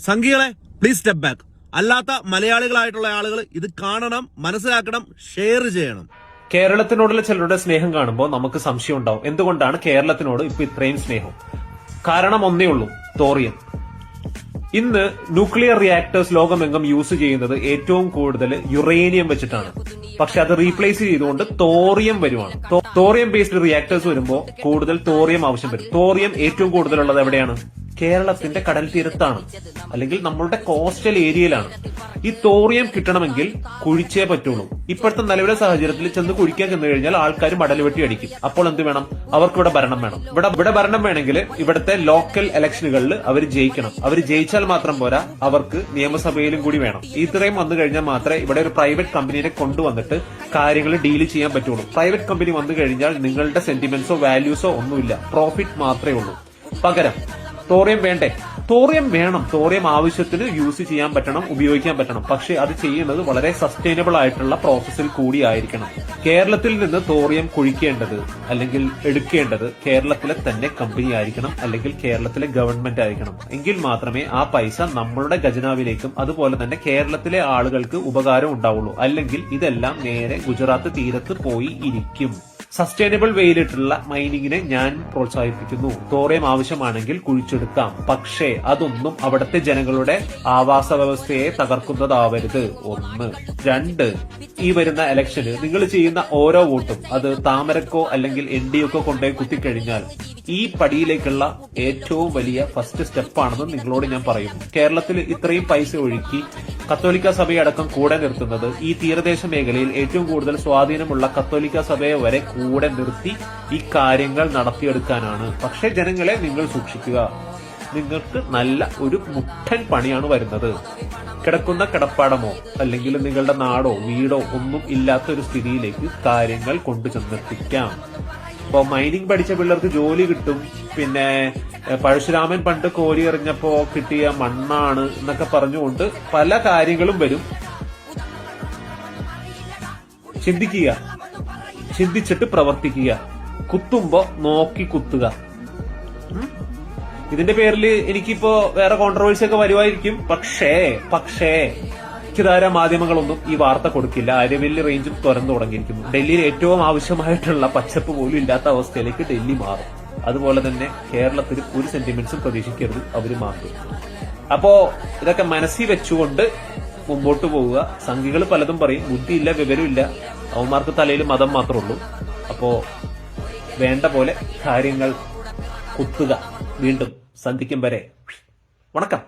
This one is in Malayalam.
സംഘികളെ പ്ലീസ് സ്റ്റെപ്പ് ബാക്ക്. അല്ലാത്ത മലയാളികളായിട്ടുള്ള ആളുകൾ ഇത് കാണണം, മനസ്സിലാക്കണം, ഷെയർ ചെയ്യണം. കേരളത്തിനോടുള്ള ചിലരുടെ സ്നേഹം കാണുമ്പോൾ നമുക്ക് സംശയം ഉണ്ടാവും, എന്തുകൊണ്ടാണ് കേരളത്തിനോട് ഇപ്പൊ ഇത്രയും സ്നേഹം? കാരണം ഒന്നേ ഉള്ളൂ, തോറിയം. ഇന്ന് ന്യൂക്ലിയർ റിയാക്ടേഴ്സ് ലോകമെങ്ങും യൂസ് ചെയ്യുന്നത് ഏറ്റവും കൂടുതൽ യുറേനിയം വെച്ചിട്ടാണ്. പക്ഷെ അത് റീപ്ലേസ് ചെയ്തുകൊണ്ട് തോറിയം വരുവാണ്. തോറിയം ബേസ്ഡ് റിയാക്ടേഴ്സ് വരുമ്പോൾ കൂടുതൽ തോറിയം ആവശ്യം വരും. തോറിയം ഏറ്റവും കൂടുതലുള്ളത് എവിടെയാണ്? കേരളത്തിന്റെ കടൽ തീരത്താണ്, അല്ലെങ്കിൽ നമ്മളുടെ കോസ്റ്റൽ ഏരിയയിലാണ്. ഈ തോറിയം കിട്ടണമെങ്കിൽ കുഴിച്ചേ പറ്റുള്ളൂ. ഇപ്പോഴത്തെ നിലവിലെ സാഹചര്യത്തിൽ ചെന്ന് കുഴിക്കാൻ ചെന്ന് കഴിഞ്ഞാൽ ആൾക്കാർ മടൽ വെട്ടി അടിക്കും. അപ്പോൾ എന്ത് വേണം? അവർക്ക് ഇവിടെ ഭരണം വേണം. ഇവിടെ ഭരണം വേണമെങ്കിൽ ഇവിടുത്തെ ലോക്കൽ ഇലക്ഷനുകളിൽ അവർ ജയിക്കണം. അവർ ജയിച്ചാൽ മാത്രം പോരാ, അവർക്ക് നിയമസഭയിലും കൂടി വേണം. ഇത്രയും വന്നു കഴിഞ്ഞാൽ മാത്രമേ ഇവിടെ ഒരു പ്രൈവറ്റ് കമ്പനിയെ കൊണ്ടുവന്നിട്ട് കാര്യങ്ങൾ ഡീൽ ചെയ്യാൻ പറ്റുള്ളൂ. പ്രൈവറ്റ് കമ്പനി വന്നു കഴിഞ്ഞാൽ നിങ്ങളുടെ സെന്റിമെന്റ്സോ വാല്യൂസോ ഒന്നുമില്ല, പ്രോഫിറ്റ് മാത്രമേ ഉള്ളൂ. പകരം തോറിയം വേണ്ടേ? തോറിയം വേണം. തോറിയം ആവശ്യത്തിന് യൂസ് ചെയ്യാൻ പറ്റണം, ഉപയോഗിക്കാൻ പറ്റണം. പക്ഷെ അത് ചെയ്യുന്നത് വളരെ സസ്റ്റൈനബിൾ ആയിട്ടുള്ള പ്രോസസ്സിൽ കൂടിയായിരിക്കണം. കേരളത്തിൽ നിന്ന് തോറിയം കുഴിക്കേണ്ടത് അല്ലെങ്കിൽ എടുക്കേണ്ടത് കേരളത്തിലെ തന്നെ കമ്പനി ആയിരിക്കണം, അല്ലെങ്കിൽ കേരളത്തിലെ ഗവൺമെന്റ് ആയിരിക്കണം. എങ്കിൽ മാത്രമേ ആ പൈസ നമ്മളുടെ ഖജനാവിലേക്കും അതുപോലെ തന്നെ കേരളത്തിലെ ആളുകൾക്ക് ഉപകാരം ഉണ്ടാവുള്ളൂ. അല്ലെങ്കിൽ ഇതെല്ലാം നേരെ ഗുജറാത്ത് തീരത്ത് പോയി ഇരിക്കും. സസ്റ്റൈനബിൾ വേയിലിട്ടുള്ള മൈനിങ്ങിനെ ഞാൻ പ്രോത്സാഹിപ്പിക്കുന്നു. തോറിയം ആവശ്യമാണെങ്കിൽ കുഴിച്ചെടുക്കാം, പക്ഷേ അതൊന്നും അവിടുത്തെ ജനങ്ങളുടെ ആവാസ വ്യവസ്ഥയെ തകർക്കുന്നതാവരുത്. 1. 2, ഈ വരുന്ന ഇലക്ഷന് നിങ്ങൾ ചെയ്യുന്ന ഓരോ വോട്ടും അത് താമരക്കോ അല്ലെങ്കിൽ NDA-ക്കോ കൊണ്ടുപോയി കുത്തിക്കഴിഞ്ഞാൽ ഈ പടിയിലേക്കുള്ള ഏറ്റവും വലിയ ഫസ്റ്റ് സ്റ്റെപ്പാണെന്ന് നിങ്ങളോട് ഞാൻ പറയുന്നു. കേരളത്തിൽ ഇത്രയും പൈസ ഒഴുക്കി കത്തോലിക്ക സഭയടക്കം കൂടെ നിർത്തുന്നത് ഈ തീരദേശ മേഖലയിൽ ഏറ്റവും കൂടുതൽ സ്വാധീനമുള്ള കത്തോലിക്ക സഭയെ വരെ കൂടെ നിർത്തി ഈ കാര്യങ്ങൾ നടത്തിയെടുക്കാനാണ്. പക്ഷെ ജനങ്ങളെ നിങ്ങൾ സൂക്ഷിക്കുക, നിങ്ങൾക്ക് നല്ല ഒരു മുട്ടൻ പണിയാണ് വരുന്നത്. കിടക്കുന്ന കിടപ്പാടമോ അല്ലെങ്കിൽ നിങ്ങളുടെ നാടോ വീടോ ഒന്നും ഇല്ലാത്ത ഒരു സ്ഥിതിയിലേക്ക് കാര്യങ്ങൾ കൊണ്ടുചെന്നെത്തിക്കാം. ഇപ്പൊ മൈനിങ് പഠിച്ച പിള്ളേർക്ക് ജോലി കിട്ടും. പിന്നെ പഴശുരാമൻ പണ്ട് കോരി എറിഞ്ഞപ്പോ കിട്ടിയ മണ്ണാണ് എന്നൊക്കെ പറഞ്ഞുകൊണ്ട് പല കാര്യങ്ങളും വരും. ചിന്തിക്കുക, ചിന്തിച്ചിട്ട് പ്രവർത്തിക്കുക. കുത്തുമ്പോ നോക്കി കുത്തുക. ഇതിന്റെ പേരിൽ എനിക്കിപ്പോ വേറെ കോൺട്രവേഴ്സി ഒക്കെ വരുമായിരിക്കും. പക്ഷേ മുഖ്യധാര മാധ്യമങ്ങളൊന്നും ഈ വാർത്ത കൊടുക്കില്ല. അരവല്ലി റേഞ്ചും തുറന്നു തുടങ്ങിയിരിക്കുന്നു. ഡൽഹിയിൽ ഏറ്റവും ആവശ്യമായിട്ടുള്ള പച്ചപ്പ് പോലും ഇല്ലാത്ത അവസ്ഥയിലേക്ക് ഡൽഹി മാറും. അതുപോലെ തന്നെ കേരളത്തിൽ ഒരു സെന്റിമെന്റ്സും പ്രതീക്ഷിക്കരുത്, അവര് മാറും. അപ്പോ ഇതൊക്കെ മനസ്സിൽ വെച്ചുകൊണ്ട് മുമ്പോട്ട് പോവുക. സംഘികൾ പലതും പറയും, ബുദ്ധിയില്ല, വിവരമില്ല, അവന്മാർക്ക് തലയിൽ മതം മാത്രമേ ഉള്ളൂ. അപ്പോ വേണ്ട പോലെ കാര്യങ്ങൾ കുത്തുക. വീണ്ടും സന്ധിക്കും വരെ വണക്കം.